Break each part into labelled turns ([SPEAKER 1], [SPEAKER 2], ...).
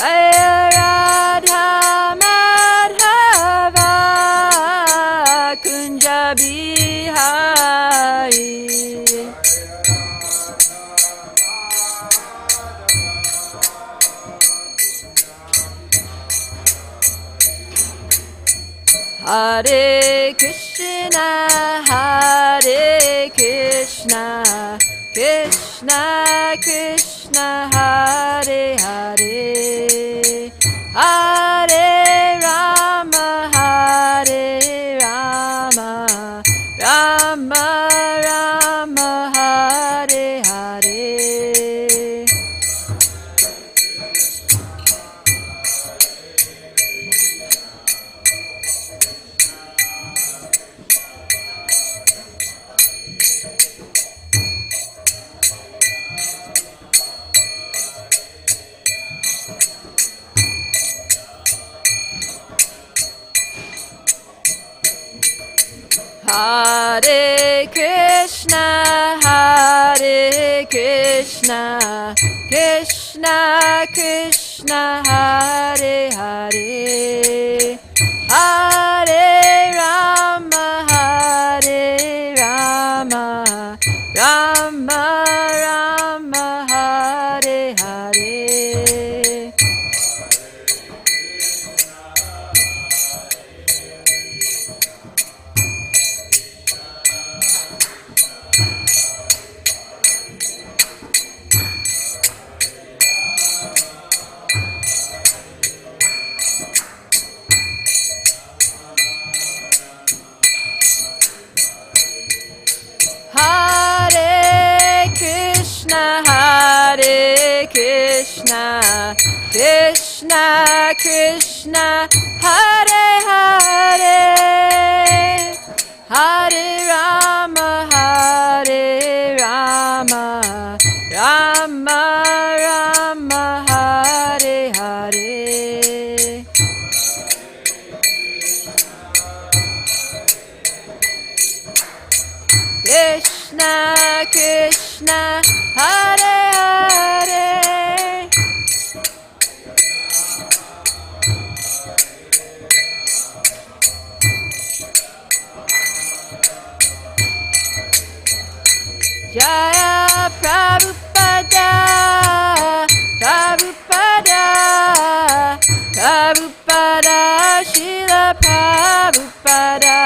[SPEAKER 1] Jaya Radha Madhava Kunja Bihari. Hare Krishna, Hare Krishna, Krishna Krishna, Hare Hare, Hare Rama, Hare Rama, Rama Rama, Hare Hare. Hare Krishna, Hare Krishna, Krishna Krishna, Hare Hare, Hare Rama, Hare Rama, Rama Rama, Hare Hare. Hare Krishna, Hare Krishna, Krishna Krishna, Hare Hare, Hare Rama, Hare Rama, Rama Rama, Hare Hare. Krishna Krishna, Hare Hare. Jaya Prabhupada, Prabhupada, Prabhupada, Srila Prabhupada.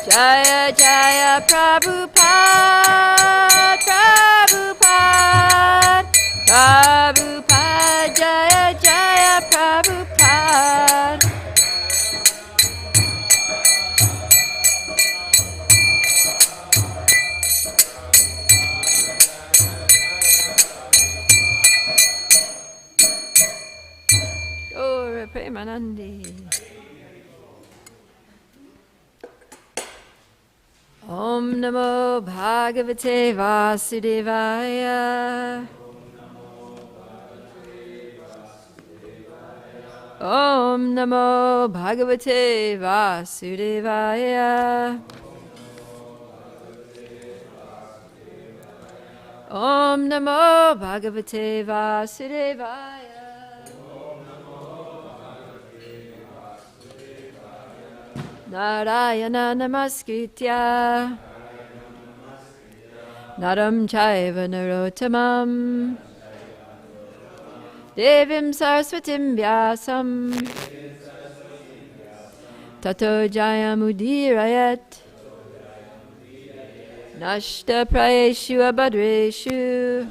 [SPEAKER 1] Jaya Jaya Prabhupada, Prabhupada, Prabhupada, Jaya Jaya Prabhupada. Gaura Premanandi. Om Namo Bhagavate Vasudevaya. Om Namo Bhagavate Vasudevaya. Om Namo Bhagavate Vasudevaya. Narayana Namaskritya Naram Chaiva Narottamam Devim Saraswatim Vyasam Tato Jayamudirayat Nashta Prayeshu Abhadreshu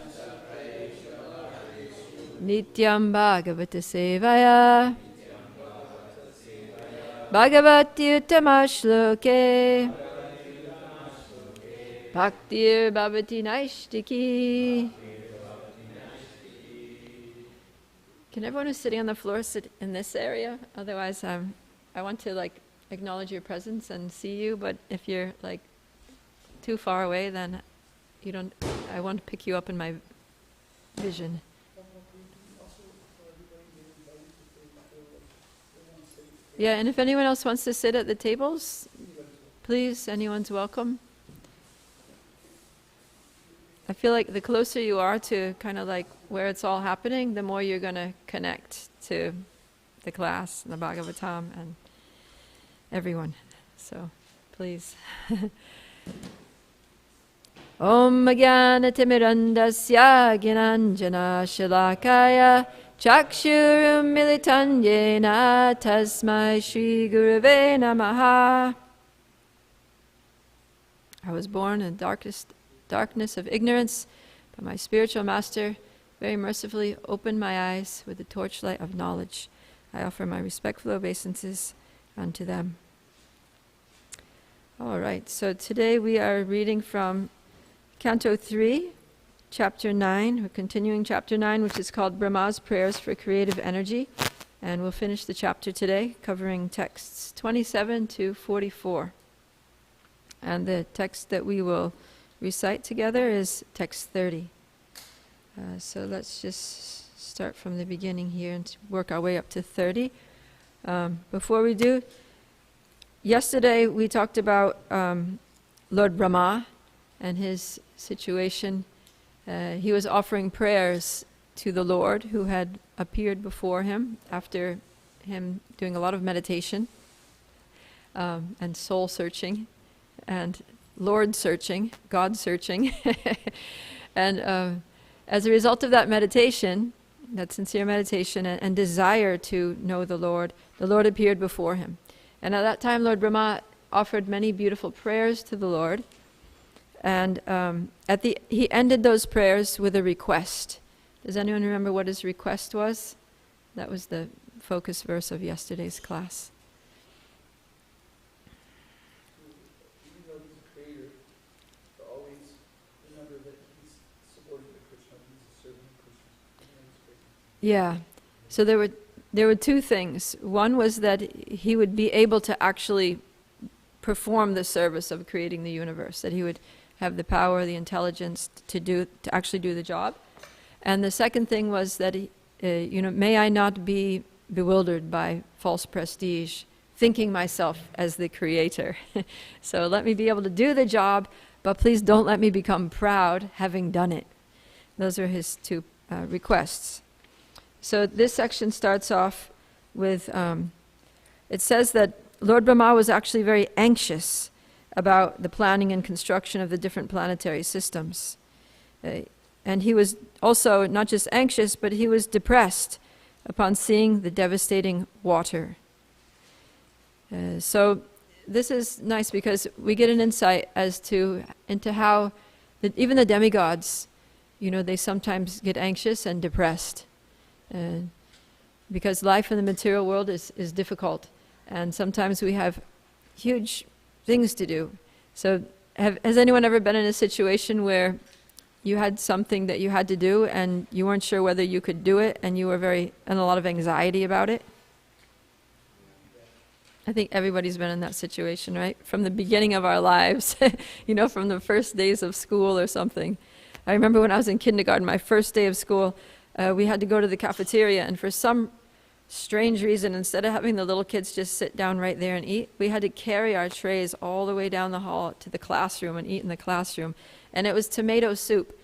[SPEAKER 1] Nityam Bhagavata Sevaya Bhagavati Uttamashloke Bhaktir Bhavati Naishtiki. Can everyone who's sitting on the floor sit in this area? Otherwise, I want to acknowledge your presence and see you, but if you're too far away, then you don't. I want to pick you up in my vision. Yeah, and if anyone else wants to sit at the tables, please, anyone's welcome. I feel like the closer you are to kind of like where it's all happening, the more you're going to connect to the class, and the Bhagavatam, and everyone. So, please. Om Jnanatimirandasya Gnananjana Shalakaya Chakshurum Militanyena Tasmai Shri Gurave Namaha. I was born in darkness of ignorance, but my spiritual master very mercifully opened my eyes with the torchlight of knowledge. I offer my respectful obeisances unto them. All right, so today we are reading from Canto 3, Chapter 9. We're continuing Chapter 9, which is called Brahma's Prayers for Creative Energy. And we'll finish the chapter today, covering texts 27 to 44. And the text that we will recite together is text 30. So let's just start from the beginning here and work our way up to 30. Before we do, yesterday we talked about Lord Brahma and his situation. He was offering prayers to the Lord who had appeared before him after him doing a lot of meditation and soul searching and Lord searching, God searching. And as a result of that meditation, that sincere meditation and desire to know the Lord appeared before him. And at that time, Lord Brahma offered many beautiful prayers to the Lord. And he ended those prayers with a request. Does anyone remember what his request was? That was the focus verse of yesterday's class.
[SPEAKER 2] Even though he's a creator, to always remember that he's supporting the Krishna, he's serving Krishna.
[SPEAKER 1] Yeah. So there were two things. One was that he would be able to actually perform the service of creating the universe, that he would have the power, the intelligence to actually do the job. And the second thing was that may I not be bewildered by false prestige, thinking myself as the creator. So let me be able to do the job, but please don't let me become proud having done it. Those are his two requests. So this section starts off with, it says that Lord Brahma was actually very anxious about the planning and construction of the different planetary systems. And he was also not just anxious, but he was depressed upon seeing the devastating water. So this is nice because we get an insight into how even the demigods, they sometimes get anxious and depressed. Because life in the material world is difficult. And sometimes we have huge things to do. So has anyone ever been in a situation where you had something that you had to do and you weren't sure whether you could do it and you were in a lot of anxiety about it? I think everybody's been in that situation, right? From the beginning of our lives, from the first days of school or something. I remember when I was in kindergarten, my first day of school, we had to go to the cafeteria, and for some strange reason, instead of having the little kids just sit down right there and eat, we had to carry our trays all the way down the hall to the classroom and eat in the classroom. And it was tomato soup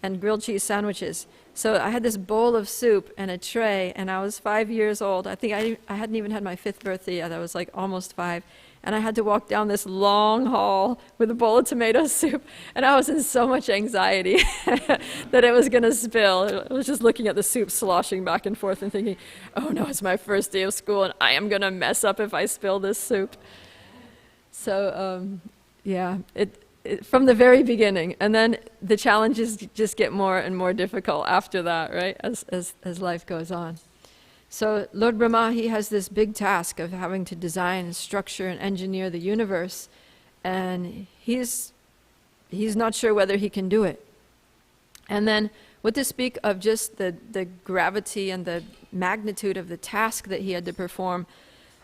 [SPEAKER 1] and grilled cheese sandwiches. So I had this bowl of soup and a tray, and I was 5 years old. I think I hadn't even had my 5th birthday yet. I was like almost 5. And I had to walk down this long hall with a bowl of tomato soup, and I was in so much anxiety that it was going to spill. I was just looking at the soup sloshing back and forth and thinking, oh no, it's my first day of school, and I am going to mess up if I spill this soup. So, from the very beginning, and then the challenges just get more and more difficult after that, right, as life goes on. So Lord Brahma, he has this big task of having to design, structure, and engineer the universe, and he's not sure whether he can do it. And then, what to speak of just the gravity and the magnitude of the task that he had to perform,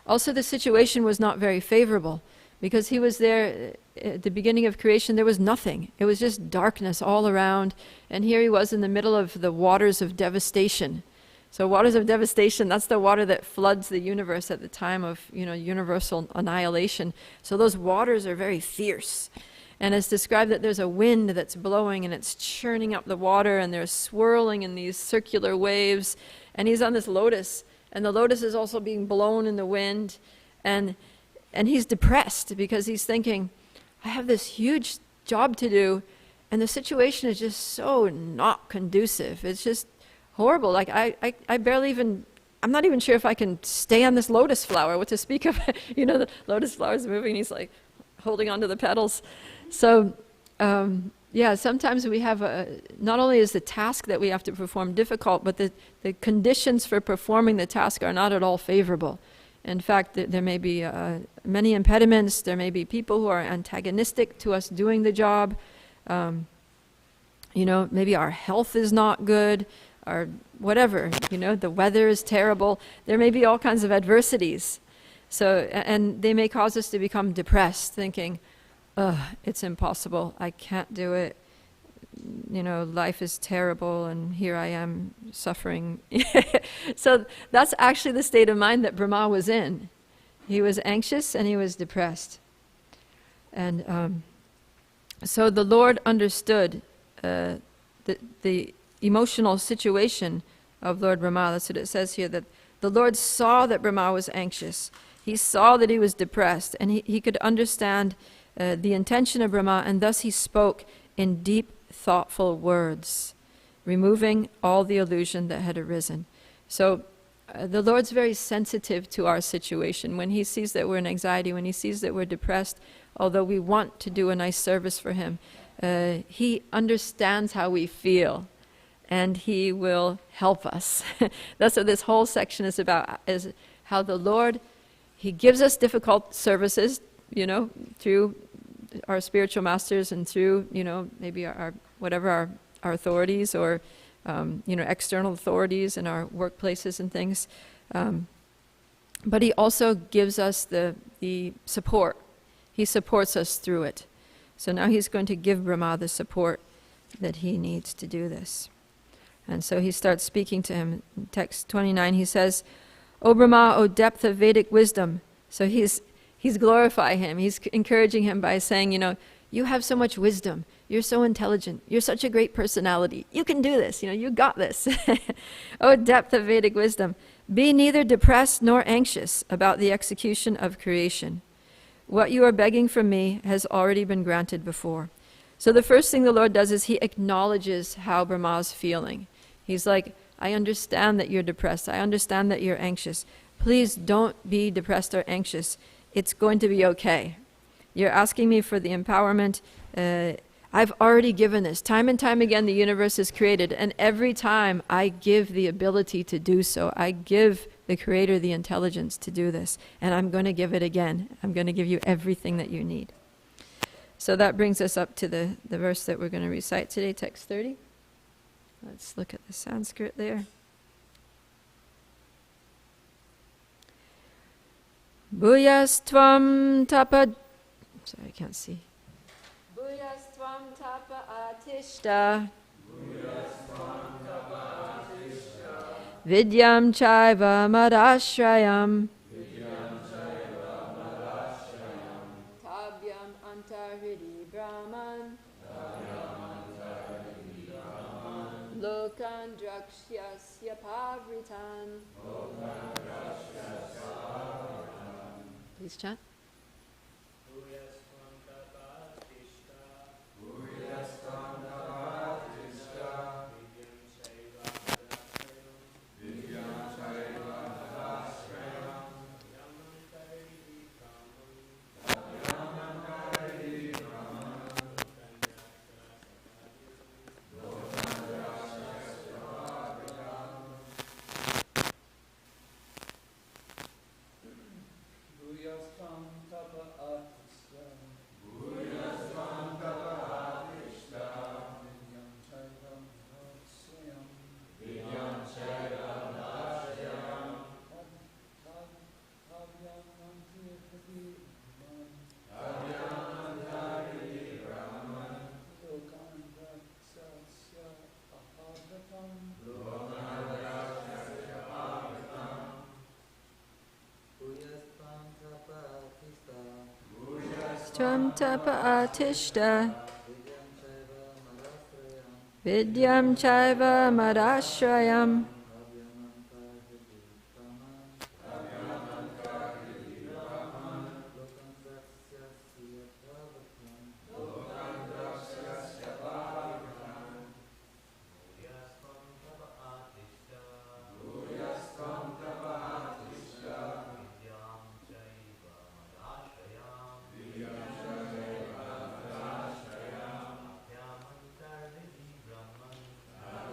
[SPEAKER 1] also the situation was not very favorable, because he was there at the beginning of creation. There was nothing. It was just darkness all around, and here he was in the middle of the waters of devastation. So waters of devastation, that's the water that floods the universe at the time of, universal annihilation. So those waters are very fierce. And it's described that there's a wind that's blowing and it's churning up the water and they're swirling in these circular waves. And he's on this lotus, and the lotus is also being blown in the wind. And he's depressed because he's thinking, I have this huge job to do, and the situation is just so not conducive. It's just horrible. Like I barely even, I'm not even sure if I can stay on this lotus flower, what to speak of, the lotus flower is moving, he's like holding onto the petals. So, sometimes we have, not only is the task that we have to perform difficult, but the conditions for performing the task are not at all favorable. In fact, there may be many impediments, there may be people who are antagonistic to us doing the job. Maybe our health is not good, or whatever, the weather is terrible. There may be all kinds of adversities. So, and they may cause us to become depressed, thinking, it's impossible, I can't do it. Life is terrible and here I am suffering. So that's actually the state of mind that Brahma was in. He was anxious and he was depressed. And so the Lord understood the emotional situation of Lord Brahma. That's what it says here, that the Lord saw that Brahma was anxious. He saw that he was depressed, and he could understand the intention of Brahma, and thus he spoke in deep, thoughtful words, removing all the illusion that had arisen. So the Lord's very sensitive to our situation. When he sees that we're in anxiety, when he sees that we're depressed, although we want to do a nice service for him, he understands how we feel, and he will help us. That's what this whole section is about, is how the Lord, he gives us difficult services, through our spiritual masters and through, maybe our authorities, or, external authorities in our workplaces and things. But he also gives us the support. He supports us through it. So now he's going to give Brahma the support that he needs to do this. And so he starts speaking to him. In text 29, he says, O Brahma, O depth of Vedic wisdom. So he's glorifying him. He's encouraging him by saying, you have so much wisdom. You're so intelligent. You're such a great personality. You can do this. You got this. O depth of Vedic wisdom. Be neither depressed nor anxious about the execution of creation. What you are begging from me has already been granted before. So the first thing the Lord does is he acknowledges how Brahma's feeling. He's like, I understand that you're depressed. I understand that you're anxious. Please don't be depressed or anxious. It's going to be okay. You're asking me for the empowerment. I've already given this. Time and time again, the universe is created, and every time I give the ability to do so. I give the Creator the intelligence to do this, and I'm going to give it again. I'm going to give you everything that you need. So that brings us up to the verse that we're going to recite today, text 30. Let's look at the Sanskrit there. Bhuyastvam tapa... Sorry, I can't see. Bhuyastvam tapa atishta. Vidyam chaiva madashrayam. Tabyam antarhidi brahman. Lokan drakshyasya pavritan. Please chat. Tvam tapa atishta vidyam chaiva madashrayam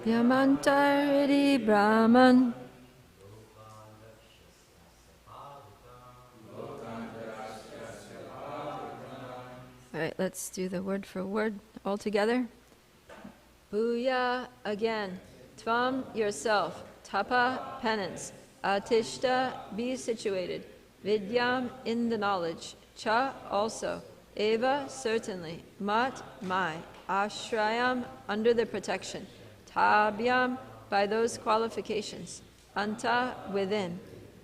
[SPEAKER 1] Yamantaridi Brahman. All right, let's do the word for word all together. Bhuya again. Tvam yourself. Tapa penance. Atishta be situated. Vidyam in the knowledge. Cha also. Eva certainly. Mat my. Ashrayam under the protection. Tabhyam by those qualifications. Anta within.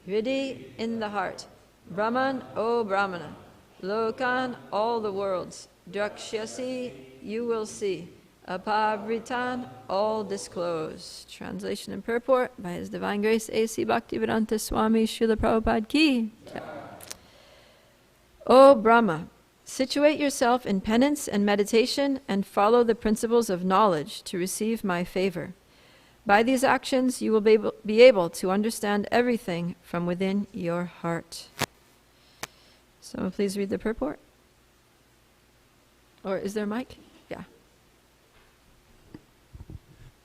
[SPEAKER 1] Hriddhi in the heart. Brahman O Brahmana. Lokan all the worlds. Drakshyasi you will see. Apavritan all disclosed. Translation and purport by His Divine Grace A.C. Bhaktivedanta Swami Srila Prabhupada Ki. O Brahma, situate yourself in penance and meditation and follow the principles of knowledge to receive my favor. By these actions, you will be able to understand everything from within your heart. Someone please read the purport. Or is there a mic? Yeah.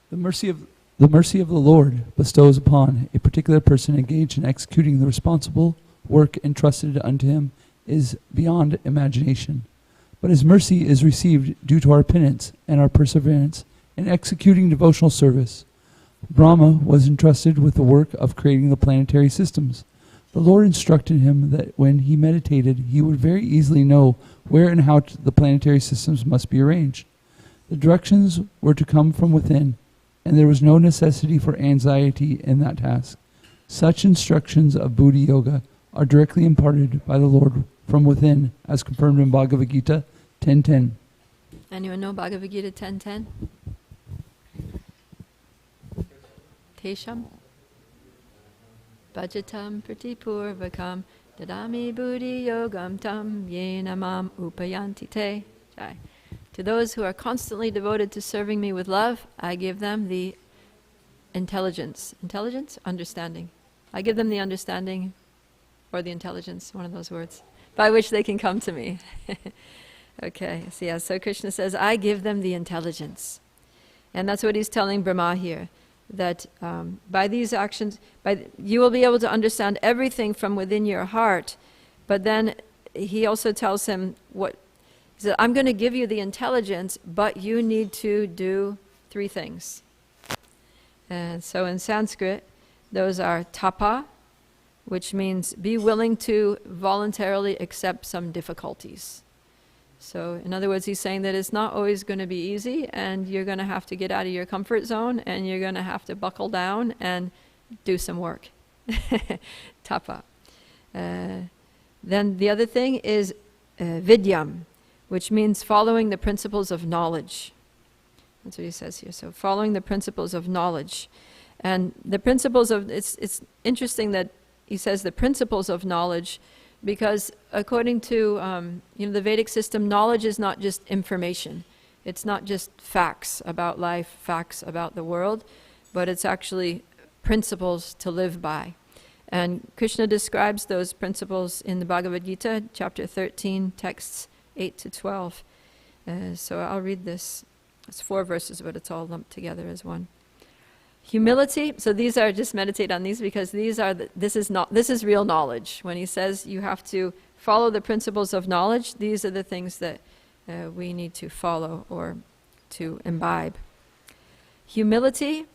[SPEAKER 3] The mercy of the Lord bestows upon a particular person engaged in executing the responsible work entrusted unto him is beyond imagination. But his mercy is received due to our penance and our perseverance in executing devotional service. Brahma was entrusted with the work of creating the planetary systems. The Lord instructed him that when he meditated, he would very easily know where and how the planetary systems must be arranged. The directions were to come from within, and there was no necessity for anxiety in that task. Such instructions of Buddha Yoga are directly imparted by the Lord from within, as confirmed in Bhagavad Gita 10.10.
[SPEAKER 1] Anyone know Bhagavad Gita 10.10? Tesham? Bhajatam pratipurvakam dadami buddhi yogam tam yena mam upayanti te. Jai. To those who are constantly devoted to serving me with love, I give them the intelligence. Intelligence? Understanding. I give them the understanding or the intelligence, one of those words, by which they can come to me. Okay, so Krishna says, I give them the intelligence. And that's what he's telling Brahma here, that by these actions, you will be able to understand everything from within your heart. But then he also tells him he said, I'm going to give you the intelligence, but you need to do 3 things. And so in Sanskrit, those are tapa, which means be willing to voluntarily accept some difficulties. So in other words, he's saying that it's not always going to be easy, and you're going to have to get out of your comfort zone, and you're going to have to buckle down and do some work. Tapa. Then the other thing is vidyam, which means following the principles of knowledge. That's what he says here. So following the principles of knowledge. And the principles of, it's interesting that he says the principles of knowledge, because according to the Vedic system, knowledge is not just information. It's not just facts about life, facts about the world, but it's actually principles to live by. And Krishna describes those principles in the Bhagavad Gita, chapter 13, texts 8 to 12. So I'll read this. It's 4 verses, but it's all lumped together as one. Humility, so these are, just meditate on these, because this is real knowledge. When he says you have to follow the principles of knowledge, these are the things that we need to follow or to imbibe. Humility,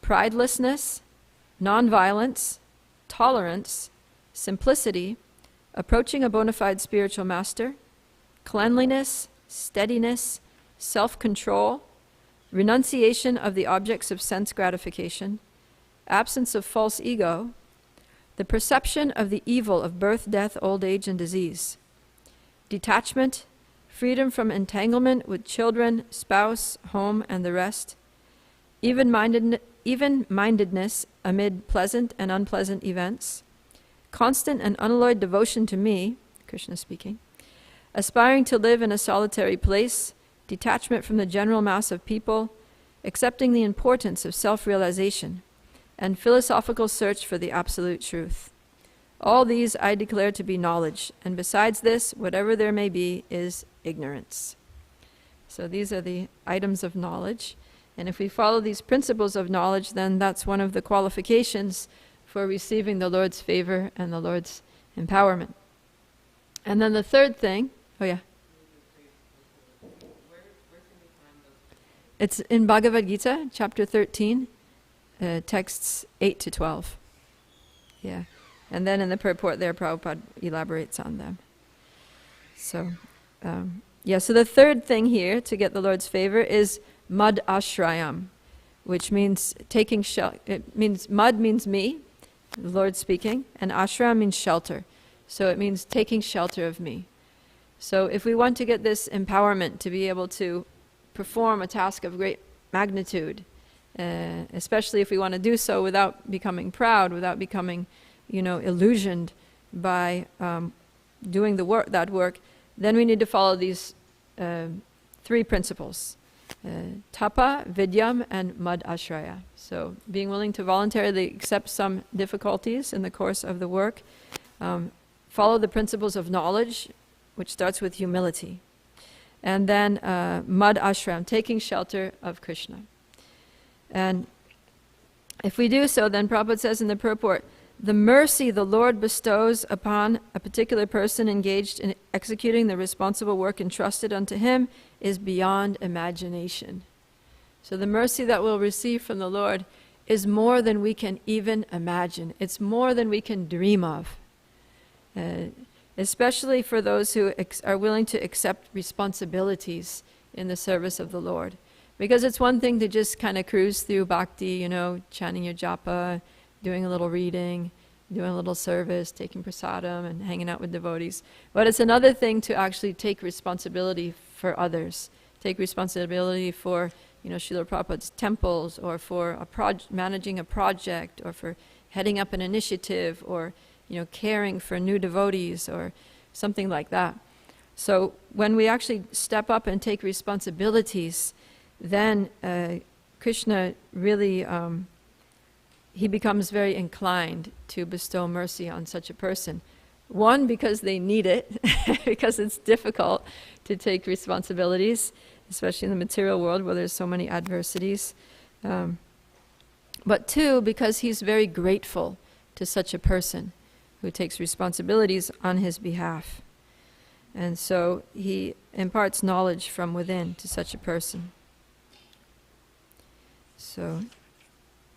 [SPEAKER 1] pridelessness, nonviolence, tolerance, simplicity, approaching a bona fide spiritual master, cleanliness, steadiness, self-control, renunciation of the objects of sense gratification, absence of false ego, the perception of the evil of birth, death, old age, and disease, detachment, freedom from entanglement with children, spouse, home, and the rest, even-mindedness amid pleasant and unpleasant events, constant and unalloyed devotion to me, Krishna speaking, aspiring to live in a solitary place, detachment from the general mass of people, accepting the importance of self-realization, and philosophical search for the absolute truth. All these I declare to be knowledge, and besides this, whatever there may be is ignorance. So these are the items of knowledge. And if we follow these principles of knowledge, then that's one of the qualifications for receiving the Lord's favor and the Lord's empowerment. And then the third thing, it's in Bhagavad Gita, chapter 13, texts 8 to 12. Yeah. And then in the purport there, Prabhupada elaborates on them. So, so the third thing here to get the Lord's favor is mud ashrayam, which means taking shelter. It means mud means me, the Lord speaking, and ashram means shelter. So it means taking shelter of me. So if we want to get this empowerment to be able to perform a task of great magnitude, especially if we want to do so without becoming proud, without becoming, illusioned by doing that work, then we need to follow these three principles: tapa, vidyam, and mad ashraya. So being willing to voluntarily accept some difficulties in the course of the work, follow the principles of knowledge, which starts with humility, and then mad ashram, taking shelter of Krishna. And if we do so, then Prabhupada says in the purport, the mercy the Lord bestows upon a particular person engaged in executing the responsible work entrusted unto him is beyond imagination. So the mercy that we'll receive from the Lord is more than we can even imagine. It's more than we can dream of. Especially for those who are willing to accept responsibilities in the service of the Lord. Because it's one thing to just kind of cruise through bhakti, chanting your japa, doing a little reading, doing a little service, taking prasadam and hanging out with devotees. But it's another thing to actually take responsibility for others, take responsibility for, Srila Prabhupada's temples, or for managing a project, or for heading up an initiative, or caring for new devotees, or something like that. So when we actually step up and take responsibilities, then Krishna really, he becomes very inclined to bestow mercy on such a person. One, because they need it, because it's difficult to take responsibilities, especially in the material world where there's so many adversities. But two, because he's very grateful to such a person who takes responsibilities on his behalf. And so he imparts knowledge from within to such a person. So,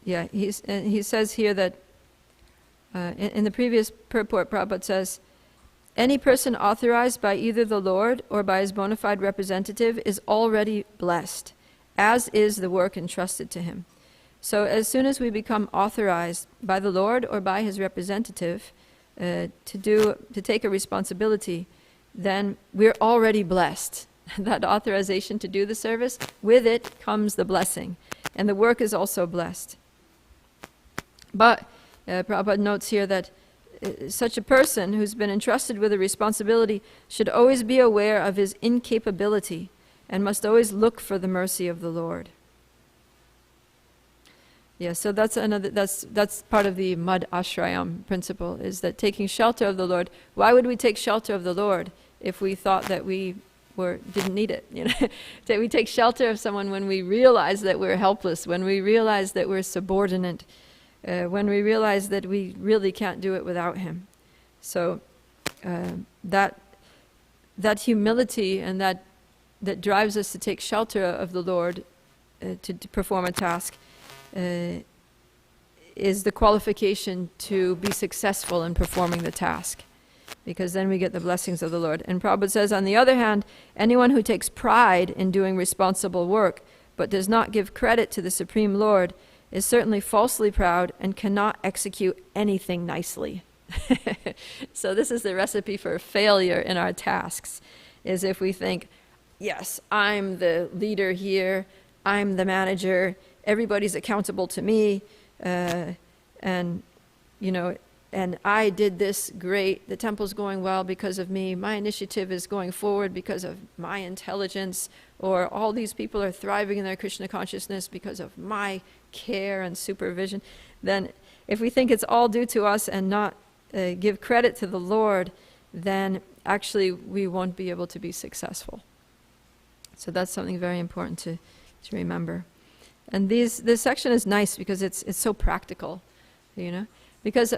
[SPEAKER 1] he says here that in the previous purport, Prabhupada says, any person authorized by either the Lord or by his bona fide representative is already blessed, as is the work entrusted to him. So as soon as we become authorized by the Lord or by his representative to take a responsibility, then we're already blessed. That authorization to do the service, with it comes the blessing. And the work is also blessed. But Prabhupada notes here that such a person who's been entrusted with a responsibility should always be aware of his incapability and must always look for the mercy of the Lord. Yeah, so that's part of the mad ashrayam principle, is that taking shelter of the Lord. Why would we take shelter of the Lord if we thought that we didn't need it? That we take shelter of someone when we realize that we're helpless, when we realize that we're subordinate, when we realize that we really can't do it without him. So that humility and that drives us to take shelter of the Lord to perform a task is the qualification to be successful in performing the task, because then we get the blessings of the Lord. And Prabhupada says, on the other hand, anyone who takes pride in doing responsible work but does not give credit to the Supreme Lord is certainly falsely proud and cannot execute anything nicely. So this is the recipe for failure in our tasks, is if we think, yes, I'm the leader here, I'm the manager, everybody's accountable to me, and I did this great, the temple's going well because of me, my initiative is going forward because of my intelligence, or all these people are thriving in their Krishna consciousness because of my care and supervision. Then if we think it's all due to us and not give credit to the Lord, then actually we won't be able to be successful. So that's something very important to remember. And this section is nice because it's so practical, because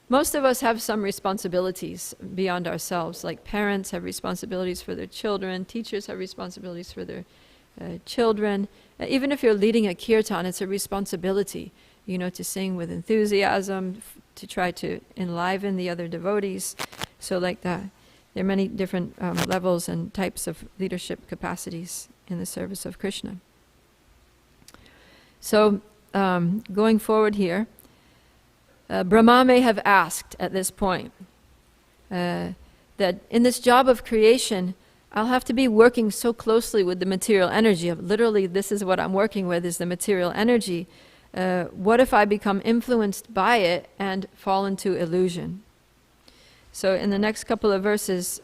[SPEAKER 1] most of us have some responsibilities beyond ourselves. Like parents have responsibilities for their children, teachers have responsibilities for their children. Even if you're leading a kirtan, it's a responsibility, to sing with enthusiasm, to try to enliven the other devotees. So like that, there are many different levels and types of leadership capacities in the service of Krishna. So going forward here, Brahma may have asked at this point that in this job of creation, I'll have to be working so closely with the material energy. Literally, this is what I'm working with, is the material energy. What if I become influenced by it and fall into illusion? So in the next couple of verses,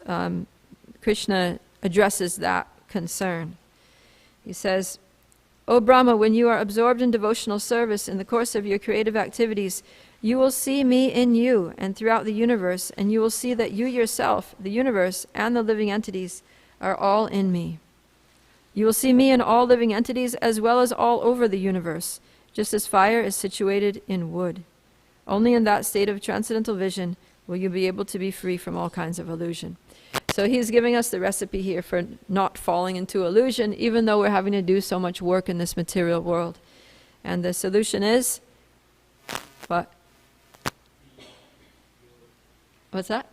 [SPEAKER 1] Krishna addresses that concern. He says, O Brahma, when you are absorbed in devotional service in the course of your creative activities, you will see me in you and throughout the universe, and you will see that you yourself, the universe, and the living entities are all in me. You will see me in all living entities as well as all over the universe, just as fire is situated in wood. Only in that state of transcendental vision will you be able to be free from all kinds of illusion. So he's giving us the recipe here for not falling into illusion, even though we're having to do so much work in this material world. And the solution is, what? What's that?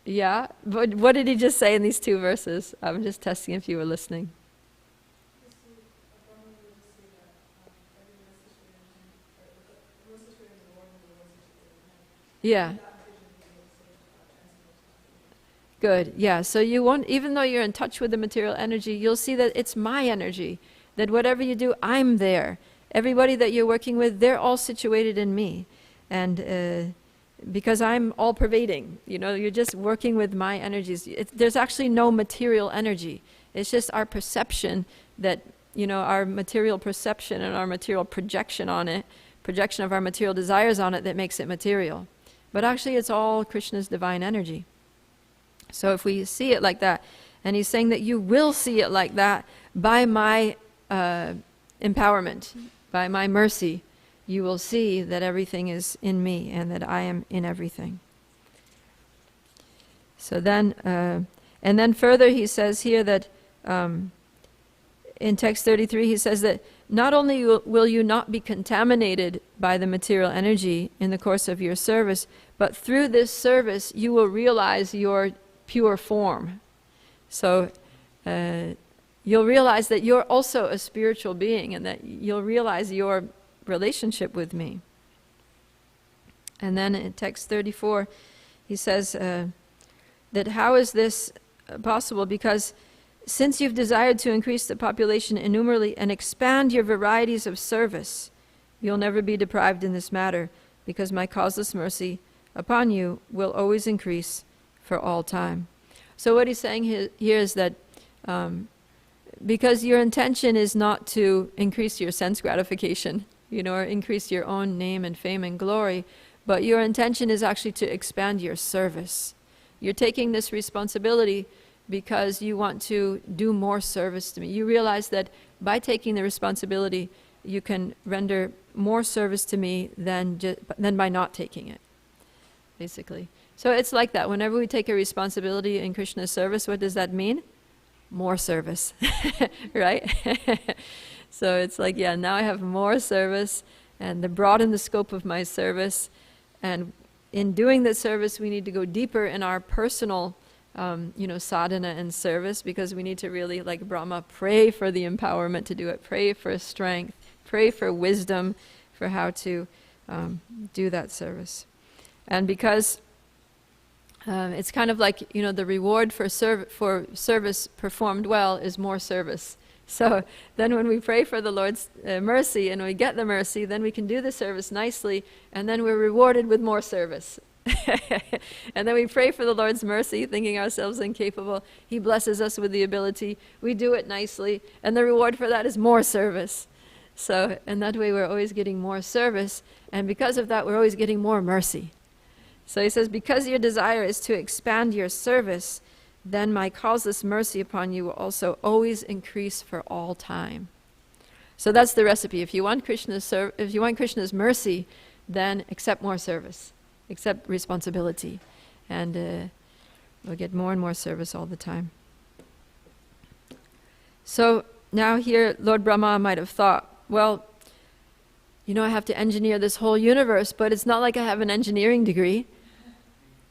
[SPEAKER 1] Yeah, but what did he just say in these two verses? I'm just testing if you were listening. Yeah. Good. Yeah. So you won't, even though you're in touch with the material energy, you'll see that it's my energy, that whatever you do, I'm there. Everybody that you're working with, they're all situated in me. And because I'm all pervading, you're just working with my energies. There's actually no material energy. It's just our perception that, our material perception and our material projection on it, projection of our material desires on it, that makes it material. But actually it's all Krishna's divine energy. So if we see it like that, and he's saying that you will see it like that by my empowerment, by my mercy, you will see that everything is in me and that I am in everything. So then, and then further he says here that in text 33 he says that not only will you not be contaminated by the material energy in the course of your service, but through this service you will realize your pure form. So you'll realize that you're also a spiritual being and that you'll realize your relationship with me. And then in text 34 he says that how is this possible? Because since you've desired to increase the population innumerably and expand your varieties of service, you'll never be deprived in this matter, because my causeless mercy upon you will always increase for all time. So what he's saying here is that because your intention is not to increase your sense gratification, or increase your own name and fame and glory, but your intention is actually to expand your service. You're taking this responsibility because you want to do more service to me. You realize that by taking the responsibility, you can render more service to me than by not taking it, basically. So it's like that. Whenever we take a responsibility in Krishna's service, what does that mean? More service, right? So it's like, yeah, now I have more service and to broaden the scope of my service. And in doing the service, we need to go deeper in our personal sadhana and service, because we need to really, like Brahma, pray for the empowerment to do it, pray for strength, pray for wisdom for how to do that service. And because it's kind of like, the reward for service performed well is more service. So then when we pray for the Lord's mercy and we get the mercy, then we can do the service nicely, and then we're rewarded with more service. And then we pray for the Lord's mercy, thinking ourselves incapable. He blesses us with the ability. We do it nicely, and the reward for that is more service. So in that way, we're always getting more service, and because of that, we're always getting more mercy. So he says, because your desire is to expand your service, then my causeless mercy upon you will also always increase for all time. So that's the recipe. If you want Krishna's mercy, then accept more service, accept responsibility, and we'll get more and more service all the time. So now here, Lord Brahma might have thought, well, I have to engineer this whole universe, but it's not like I have an engineering degree.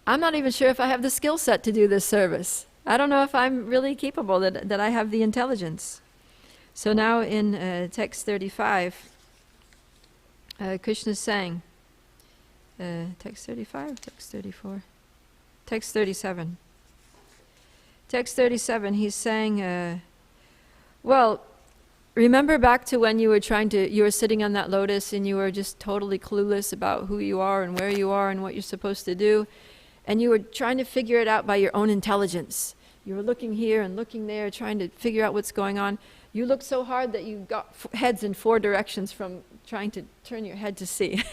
[SPEAKER 1] I'm not even sure if I have the skill set to do this service. I don't know if I'm really capable, that I have the intelligence. So now in text 35, Krishna's saying, text 35, text 34, text 37. Text 37, he's saying, well, remember back to when you were sitting on that lotus and you were just totally clueless about who you are and where you are and what you're supposed to do, and you were trying to figure it out by your own intelligence. You were looking here and looking there, trying to figure out what's going on. You looked so hard that you got heads in 4 directions from trying to turn your head to see.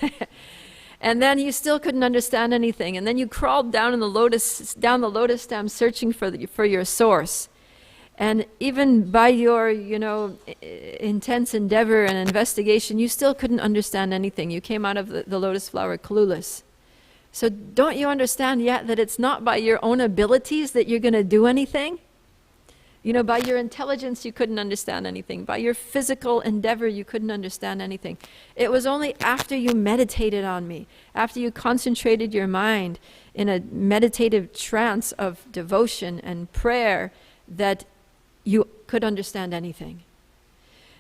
[SPEAKER 1] And then you still couldn't understand anything. And then you crawled down the lotus stem searching for your source. And even by your, intense endeavor and investigation, you still couldn't understand anything. You came out of the lotus flower clueless. So don't you understand yet that it's not by your own abilities that you're going to do anything? By your intelligence, you couldn't understand anything. By your physical endeavor, you couldn't understand anything. It was only after you meditated on me, after you concentrated your mind in a meditative trance of devotion and prayer, that you could understand anything.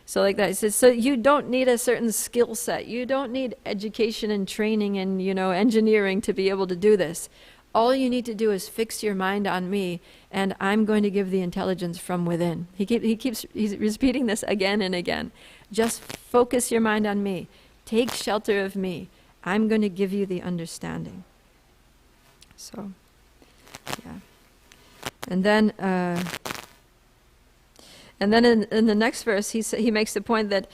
[SPEAKER 1] So like that, it says, so you don't need a certain skill set. You don't need education and training and, engineering to be able to do this. All you need to do is fix your mind on me, and I'm going to give the intelligence from within. He's repeating this again and again. Just focus your mind on me. Take shelter of me. I'm going to give you the understanding. So, yeah. And then in the next verse, he makes the point that,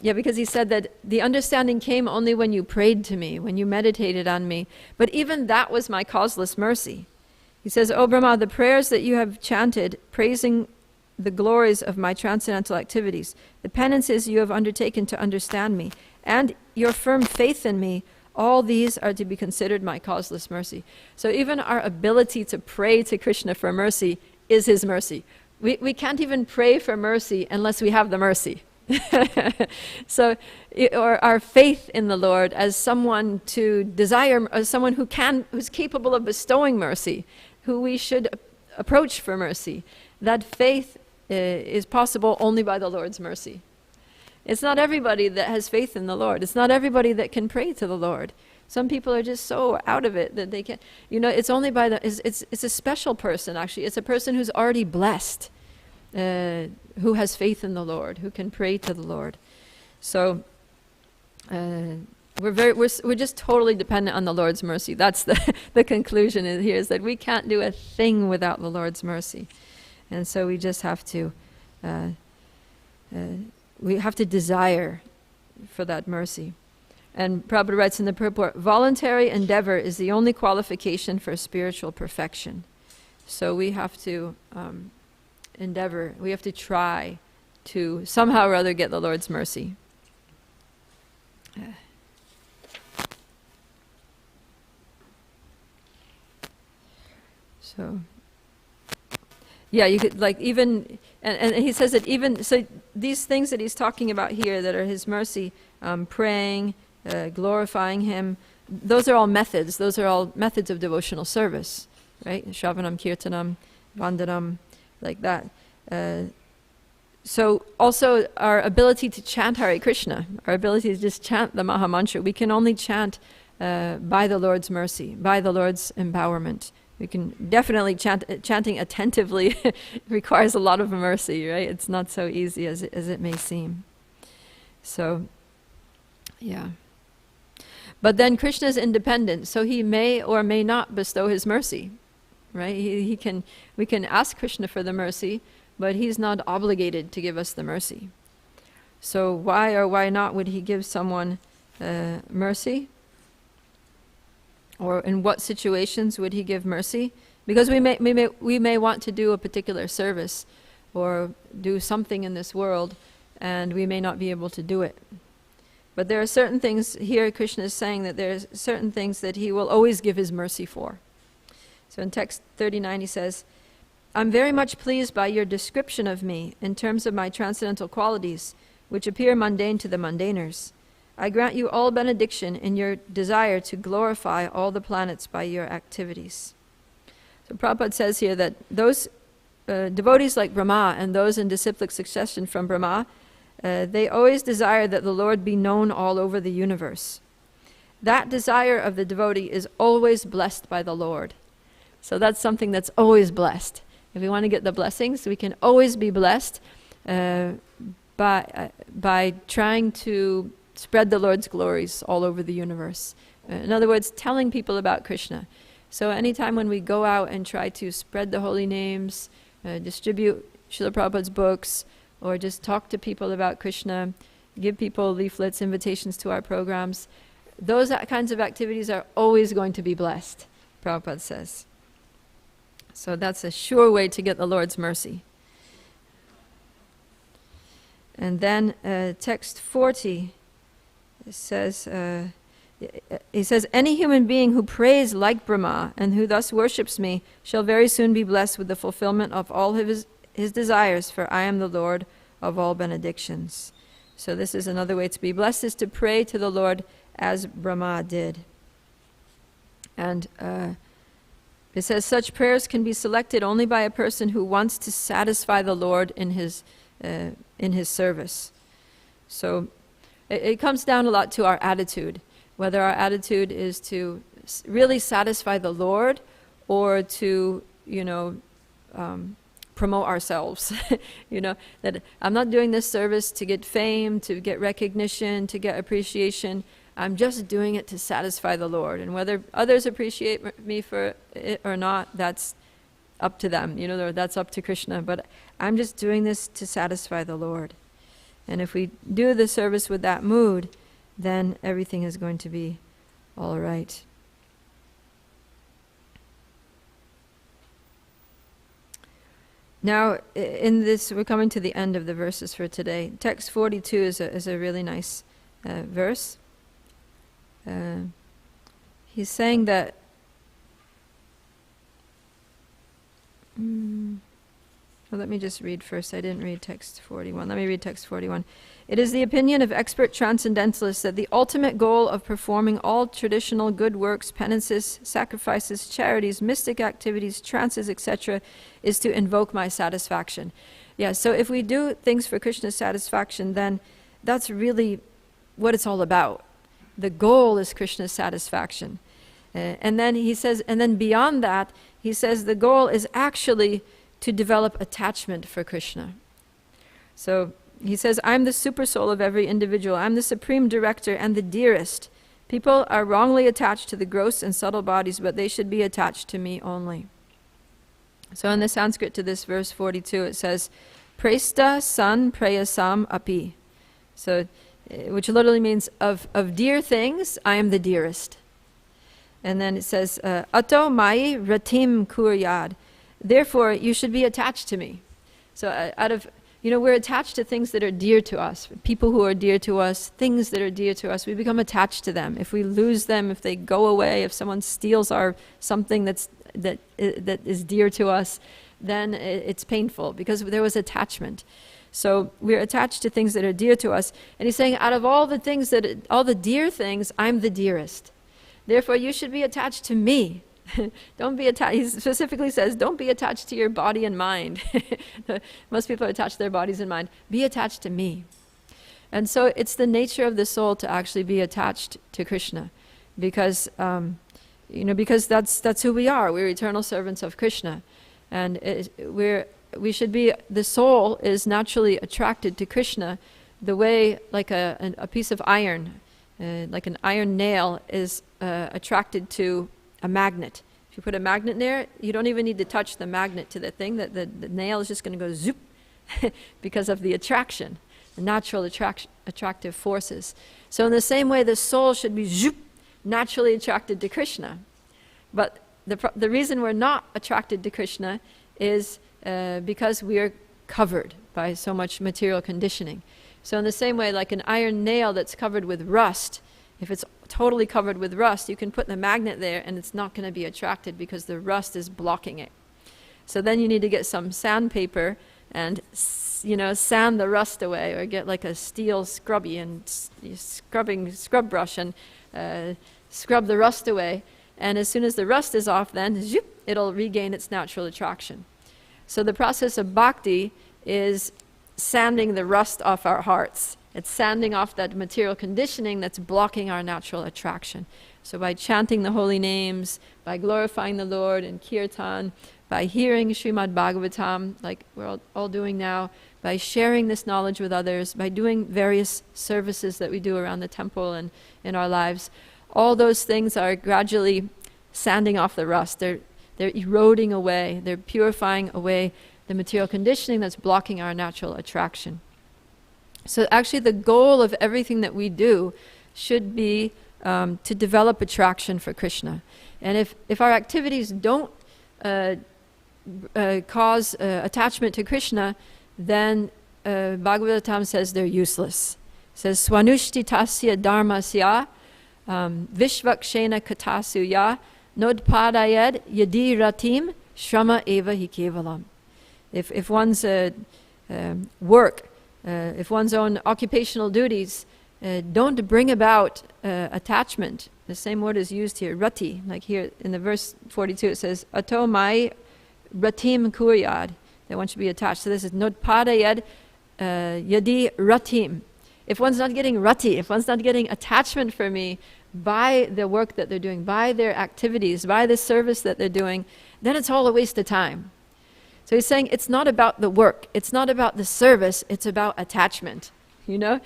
[SPEAKER 1] because he said that the understanding came only when you prayed to me, when you meditated on me. But even that was my causeless mercy. He says, O Brahma, the prayers that you have chanted, praising the glories of my transcendental activities, the penances you have undertaken to understand me, and your firm faith in me, all these are to be considered my causeless mercy. So even our ability to pray to Krishna for mercy is his mercy. We can't even pray for mercy unless we have the mercy. So, or our faith in the Lord as someone to desire, as someone who's capable of bestowing mercy, who we should approach for mercy. That faith is possible only by the Lord's mercy. It's not everybody that has faith in the Lord. It's not everybody that can pray to the Lord. Some people are just so out of it that they can't. It's only by it's a special person, actually. It's a person who's already blessed, who has faith in the Lord, who can pray to the Lord. So we're just totally dependent on the Lord's mercy. That's the conclusion here, is that we can't do a thing without the Lord's mercy. And so we just have to desire for that mercy. And Prabhupada writes in the purport, voluntary endeavor is the only qualification for spiritual perfection. So we have to endeavor, we have to try to somehow or other get the Lord's mercy. So, yeah, you could even, and he says that even, so these things that he's talking about here that are his mercy, praying, glorifying him, those are all methods. Those are all methods of devotional service, right? Shravanam, Kirtanam, Vandanam, like that. So also our ability to chant Hare Krishna, our ability to just chant the Maha Mantra, we can only chant by the Lord's mercy, by the Lord's empowerment. We can definitely chanting attentively requires a lot of mercy, right? It's not so easy as it may seem. So, yeah. But then Krishna is independent, so he may or may not bestow his mercy, right? We can ask Krishna for the mercy, but he's not obligated to give us the mercy. So why or why not would he give someone mercy? Or in what situations would he give mercy? Because we may want to do a particular service or do something in this world, and we may not be able to do it. But there are certain things here, Krishna is saying that there are certain things that he will always give his mercy for. So in text 39 he says, I'm very much pleased by your description of me in terms of my transcendental qualities, which appear mundane to the mundaners. I grant you all benediction in your desire to glorify all the planets by your activities. So Prabhupada says here that those devotees like Brahma and those in disciplic succession from Brahma, they always desire that the Lord be known all over the universe. That desire of the devotee is always blessed by the Lord. So that's something that's always blessed. If we want to get the blessings, we can always be blessed by trying to spread the Lord's glories all over the universe. In other words, telling people about Krishna. So anytime when we go out and try to spread the holy names, distribute Srila Prabhupada's books, or just talk to people about Krishna, give people leaflets, invitations to our programs, those kinds of activities are always going to be blessed, Prabhupada says. So that's a sure way to get the Lord's mercy. And then text 40 says, he says, any human being who prays like Brahma and who thus worships me shall very soon be blessed with the fulfillment of all his desires, for I am the Lord of all benedictions. So this is another way to be blessed, is to pray to the Lord as Brahma did. And it says such prayers can be selected only by a person who wants to satisfy the Lord in his service. So it comes down a lot to our attitude, whether our attitude is to really satisfy the Lord or to, promote ourselves. That I'm not doing this service to get fame, to get recognition, to get appreciation. I'm just doing it to satisfy the Lord. And whether others appreciate me for it or not, that's up to them. That's up to Krishna. But I'm just doing this to satisfy the Lord. And if we do the service with that mood, then everything is going to be all right. Now, in this, we're coming to the end of the verses for today. Text 42 is a really nice verse. He's saying that well, let me just read first. I didn't read text 41. Let me read text 41. It is the opinion of expert transcendentalists that the ultimate goal of performing all traditional good works, penances, sacrifices, charities, mystic activities, trances, etc., is to invoke my satisfaction. Yeah, so if we do things for Krishna's satisfaction, then that's really what it's all about. The goal is Krishna's satisfaction. And then he says, and then beyond that, he says the goal is actually to develop attachment for Krishna. So he says, I'm the super soul of every individual. I'm the supreme director and the dearest. People are wrongly attached to the gross and subtle bodies, but they should be attached to me only. So in the Sanskrit to this verse 42, it says, Presta san prayasam api. So, which literally means of dear things, I am the dearest. And then it says, Ato mai ratim kuryad. Therefore, you should be attached to me. So we're attached to things that are dear to us, people who are dear to us, things that are dear to us. We become attached to them. If we lose them, if they go away, if someone steals something that is dear to us, then it's painful because there was attachment. So we're attached to things that are dear to us. And he's saying, out of all the dear things, I'm the dearest. Therefore, you should be attached to me. Don't be attached. He specifically says, don't be attached to your body and mind. Most people are attached to their bodies and mind. Be attached to me. And so it's the nature of the soul to actually be attached to Krishna, because because that's who we are. We're eternal servants of Krishna, and we should be. The soul is naturally attracted to Krishna, the way like a piece of iron, like an iron nail, is attracted to a magnet. If you put a magnet there, you don't even need to touch the magnet to the thing. The nail is just going to go zoop because of the attraction, the natural attractive forces. So in the same way, the soul should be zoop, naturally attracted to Krishna. But the reason we're not attracted to Krishna is because we are covered by so much material conditioning. So in the same way, like an iron nail that's covered with rust, if it's totally covered with rust, you can put the magnet there and it's not going to be attracted because the rust is blocking it. So then you need to get some sandpaper and sand the rust away, or get like a steel scrubby and scrub brush and scrub the rust away. And as soon as the rust is off, then zoop, it'll regain its natural attraction. So the process of bhakti is sanding the rust off our hearts. It's sanding off that material conditioning that's blocking our natural attraction. So by chanting the holy names, by glorifying the Lord in kirtan, by hearing Srimad Bhagavatam, like we're all doing now, by sharing this knowledge with others, by doing various services that we do around the temple and in our lives, all those things are gradually sanding off the rust. They're eroding away. They're purifying away the material conditioning that's blocking our natural attraction. So actually the goal of everything that we do should be to develop attraction for Krishna. And if our activities don't cause attachment to Krishna, then Bhagavatam says they're useless. It says, Swanushti tasya dharmasya vishvakshena katasuya nodpadayad yadi ratim shrama eva hi kevalam. If one's work, if one's own occupational duties don't bring about attachment, the same word is used here, rati, like here in the verse 42 it says, ato mai ratim kuryad, that one should be attached. So this is nodpadayad yadi ratim. If one's not getting rati, if one's not getting attachment for me by the work that they're doing, by their activities, by the service that they're doing, then it's all a waste of time. So he's saying it's not about the work, it's not about the service, it's about attachment. You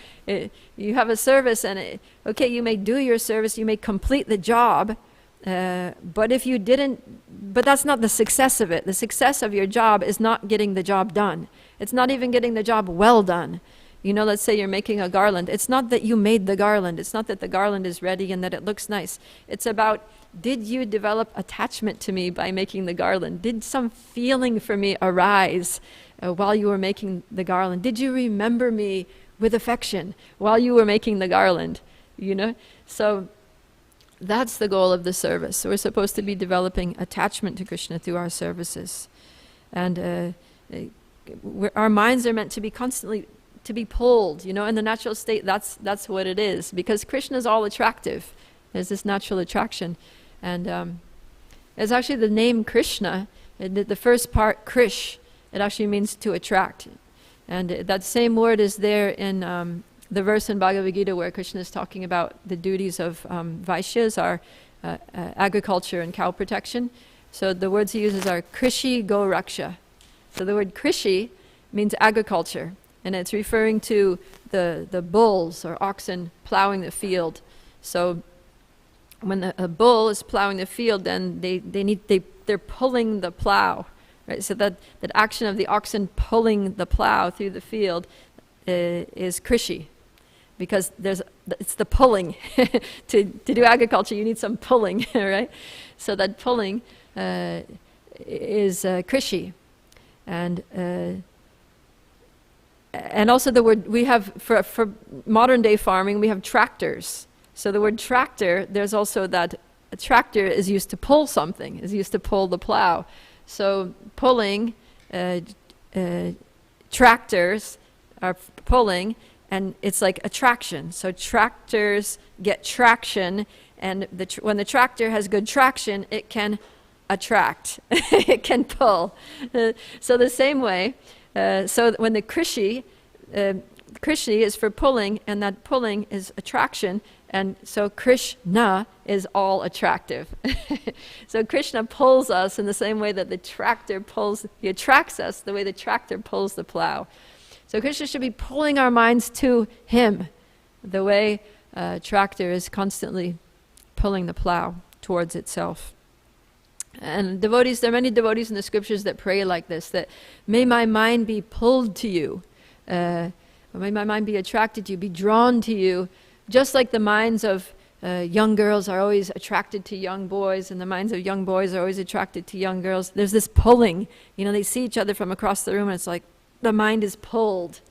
[SPEAKER 1] have a service and okay, you may do your service, you may complete the job, but if you didn't, but that's not the success of it. The success of your job is not getting the job done. It's not even getting the job well done. Let's say you're making a garland. It's not that you made the garland. It's not that the garland is ready and that it looks nice. It's about, did you develop attachment to me by making the garland? Did some feeling for me arise while you were making the garland? Did you remember me with affection while you were making the garland? So that's the goal of the service. So we're supposed to be developing attachment to Krishna through our services. And our minds are meant to be constantly to be pulled, in the natural state. That's what it is, because Krishna is all attractive. There's this natural attraction. And it's actually the name Krishna, the first part, Krish, it actually means to attract. And that same word is there in the verse in Bhagavad Gita where Krishna is talking about the duties of Vaishyas, are agriculture and cow protection. So the words he uses are Krishi Go Raksha. So the word Krishi means agriculture, and it's referring to the bulls or oxen plowing the field. So when a bull is plowing the field, then they're pulling the plow, right? So that action of the oxen pulling the plow through the field is Krishi, because it's the pulling. to do agriculture, you need some pulling, right? So that pulling is Krishi. And also the word we have for modern day farming, we have tractors. So the word tractor, there's also that a tractor is used to pull something, is used to pull the plow. So pulling, tractors are pulling, and it's like attraction. So tractors get traction, And when the tractor has good traction, it can attract, it can pull. So the same way, so when the Krishi is for pulling, and that pulling is attraction, and so Krishna is all attractive. So Krishna pulls us in the same way that the tractor pulls, he attracts us the way the tractor pulls the plow. So Krishna should be pulling our minds to him, the way a tractor is constantly pulling the plow towards itself. And devotees, there are many devotees in the scriptures that pray like this, that may my mind be pulled to you, or may my mind be attracted to you, be drawn to you, just like the minds of young girls are always attracted to young boys, and the minds of young boys are always attracted to young girls. There's this pulling, they see each other from across the room, and it's like the mind is pulled,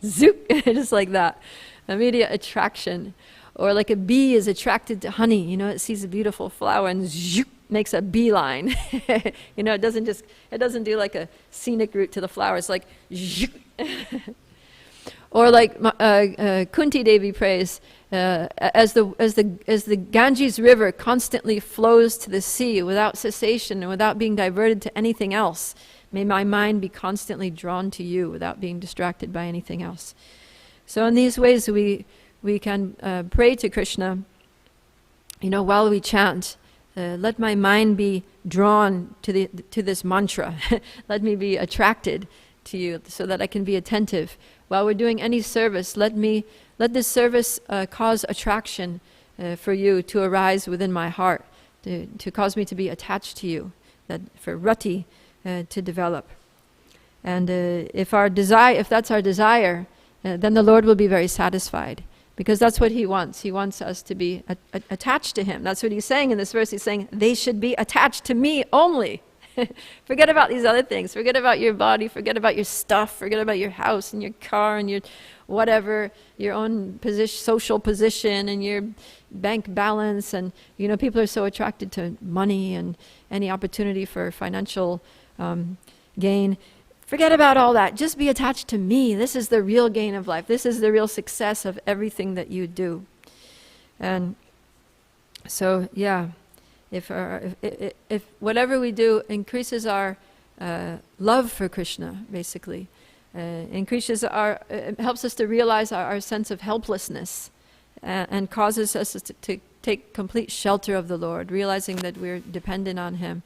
[SPEAKER 1] zoop, just like that, immediate attraction. Or like a bee is attracted to honey, it sees a beautiful flower and zoop, makes a beeline. It doesn't do like a scenic route to the flower. It's like zoop. Or like Kunti Devi prays, as the Ganges River constantly flows to the sea without cessation and without being diverted to anything else, may my mind be constantly drawn to you without being distracted by anything else. So in these ways we can pray to Krishna, while we chant, let my mind be drawn to this mantra. Let me be attracted to you so that I can be attentive. While we're doing any service, let this service cause attraction for you to arise within my heart, to cause me to be attached to you, that for rati to develop. And if that's our desire, then the Lord will be very satisfied, because that's what he wants. He wants us to be attached to him. That's what he's saying in this verse. He's saying, they should be attached to me only. Forget about these other things. Forget about your body. Forget about your stuff. Forget about your house and your car and your whatever, your own social position and your bank balance. And, people are so attracted to money and any opportunity for financial gain. Forget about all that. Just be attached to me. This is the real gain of life. This is the real success of everything that you do. And so, yeah. If whatever we do increases our love for Krishna, basically, helps us to realize our sense of helplessness, and causes us to take complete shelter of the Lord, realizing that we're dependent on him,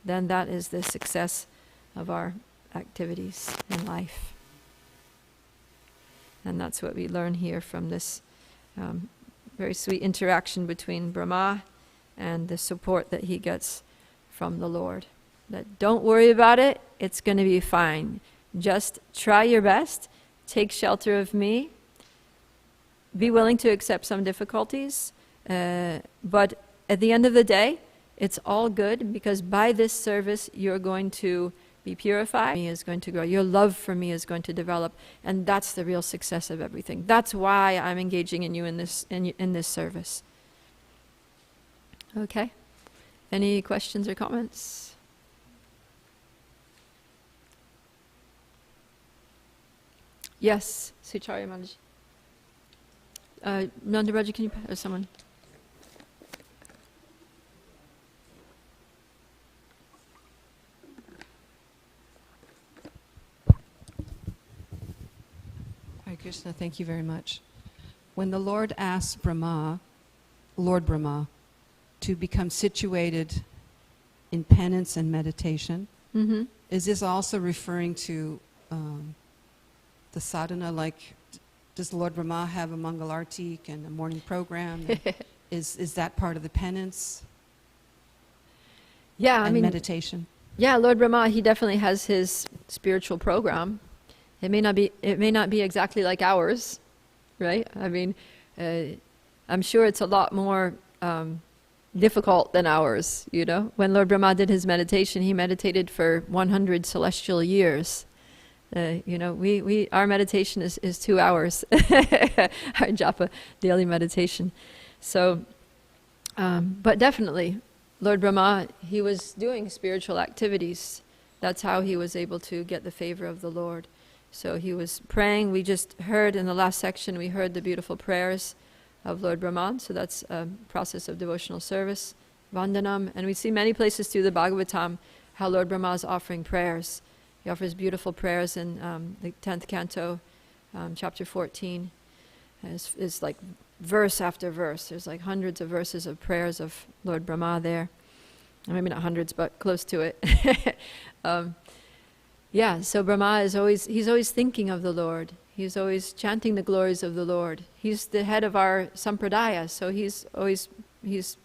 [SPEAKER 1] then that is the success of our activities in life. And that's what we learn here from this very sweet interaction between Brahma and the support that he gets from the Lord. That don't worry about it, it's going to be fine. Just try your best, take shelter of me, be willing to accept some difficulties, but at the end of the day, it's all good, because by this service you're going to be purified, me is going to grow, your love for me is going to develop, and that's the real success of everything. That's why I'm engaging in you in this service. Okay. Any questions or comments? Yes, Sucharya Mataji. Nanda Raja, can you, or someone?
[SPEAKER 4] Hare Krishna, thank you very much. When the Lord asked Lord Brahma, to become situated in penance and meditation, is this also referring to the sadhana, like does Lord Brahma have a Mangalartik and a morning program? Is that part of the penance?
[SPEAKER 1] Yeah,
[SPEAKER 4] and meditation?
[SPEAKER 1] Yeah, Lord Brahma, he definitely has his spiritual program. It may not be exactly like ours, right? I'm sure it's a lot more difficult than ours, When Lord Brahma did his meditation, he meditated for 100 celestial years. Our meditation is 2 hours, our japa daily meditation. So, but definitely, Lord Brahma, he was doing spiritual activities. That's how he was able to get the favor of the Lord. So he was praying. We just heard in the last section, we heard the beautiful prayers of Lord Brahman. So that's a process of devotional service, Vandanam. And we see many places through the Bhagavatam how Lord Brahma is offering prayers. He offers beautiful prayers in the 10th canto, chapter 14. And it's like verse after verse. There's like hundreds of verses of prayers of Lord Brahma there. Maybe not hundreds, but close to it. So Brahma is he's always thinking of the Lord. He's always chanting the glories of the Lord. He's the head of our sampradaya, so he's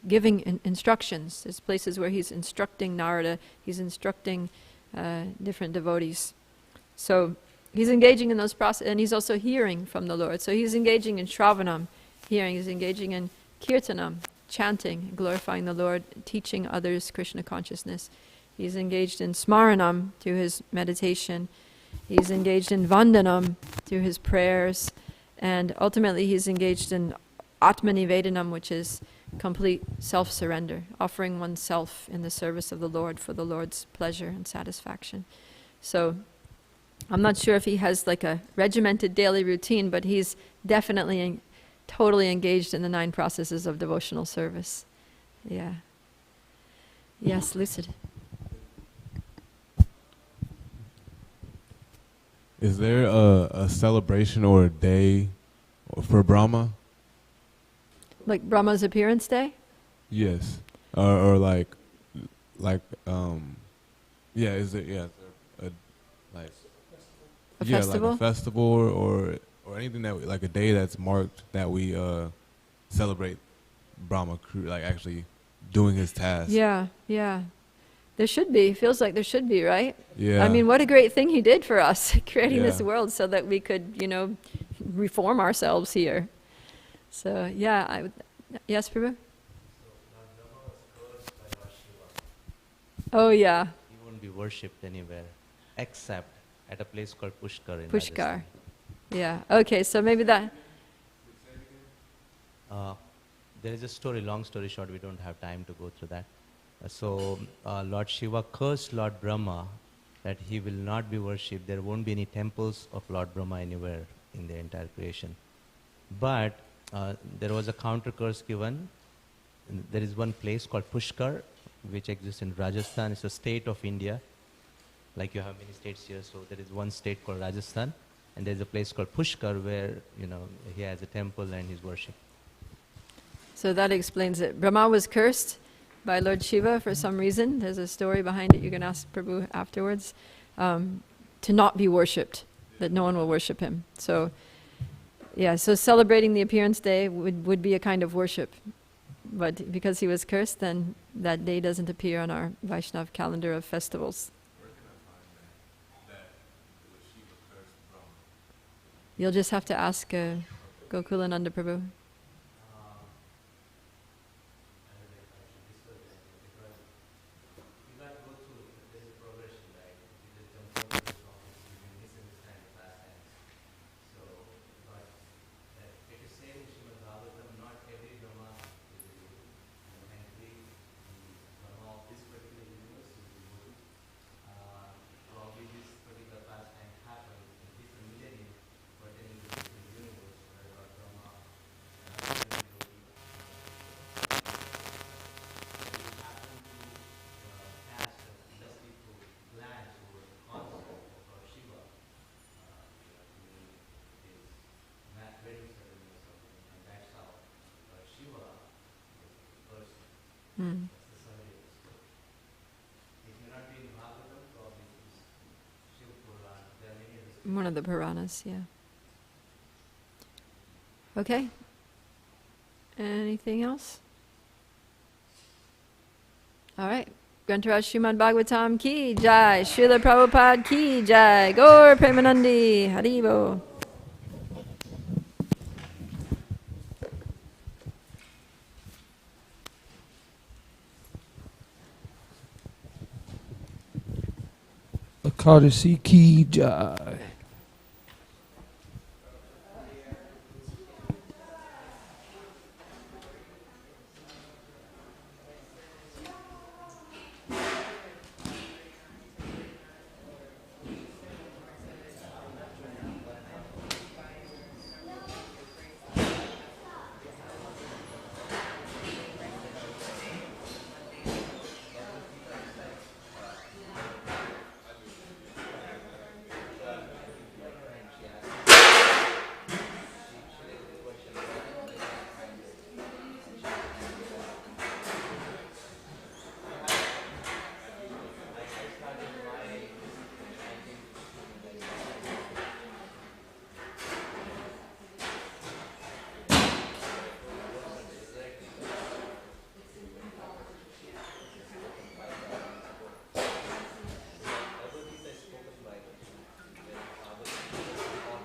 [SPEAKER 1] giving instructions. There's places where he's instructing Narada, he's instructing different devotees. So he's engaging in those processes, and he's also hearing from the Lord. So he's engaging in Shravanam, hearing. He's engaging in Kirtanam, chanting, glorifying the Lord, teaching others Krishna consciousness. He's engaged in Smaranam through his meditation. He's engaged in Vandanam through his prayers. And ultimately he's engaged in Atmanivedanam, which is complete self-surrender, offering oneself in the service of the Lord for the Lord's pleasure and satisfaction. So I'm not sure if he has like a regimented daily routine, but he's definitely totally engaged in the 9 processes of devotional service. Yeah. Yes, Lucid.
[SPEAKER 5] Is there a celebration or a day for Brahma?
[SPEAKER 1] Like Brahma's appearance day?
[SPEAKER 5] Yes. Or is there
[SPEAKER 1] A festival?
[SPEAKER 5] like a festival or anything that like a day that's marked that we celebrate Brahma, like actually doing his task.
[SPEAKER 1] Yeah. There should be. Feels like there should be, right?
[SPEAKER 5] Yeah.
[SPEAKER 1] I mean, what a great thing he did for us, creating this
[SPEAKER 5] Yeah.
[SPEAKER 1] world so that we could, reform ourselves here. So, yeah, yes, Prabhu? Oh, yeah.
[SPEAKER 6] He won't be worshipped anywhere except at a place called Pushkar in
[SPEAKER 1] Pushkar.
[SPEAKER 6] Rajasthan.
[SPEAKER 1] Yeah. Okay, so maybe that...
[SPEAKER 6] There is a story, long story short, we don't have time to go through that. So Lord Shiva cursed Lord Brahma that he will not be worshipped. There won't be any temples of Lord Brahma anywhere in the entire creation. But there was a counter curse given. There is one place called Pushkar, which exists in Rajasthan. It's a state of India. Like you have many states here, so there is one state called Rajasthan, and there's a place called Pushkar where he has a temple and he's worshipped.
[SPEAKER 1] So that explains it. Brahma was cursed by Lord Shiva for some reason. There's a story behind it. You can ask Prabhu afterwards. To not be worshipped, that no one will worship him. So, yeah, so celebrating the appearance day would be a kind of worship. But because he was cursed, then that day doesn't appear on our Vaishnav calendar of festivals.
[SPEAKER 5] Where can I find that Shiva cursed Brahma?
[SPEAKER 1] You'll just have to ask Gokulananda Prabhu. One of the Puranas, yeah. Okay. Anything else? All right. Grantaraj Srimad Bhagavatam ki jai. Srila Prabhupada ki jai. Gaur Premanandi. Haribo.
[SPEAKER 3] Akadasi ki jai.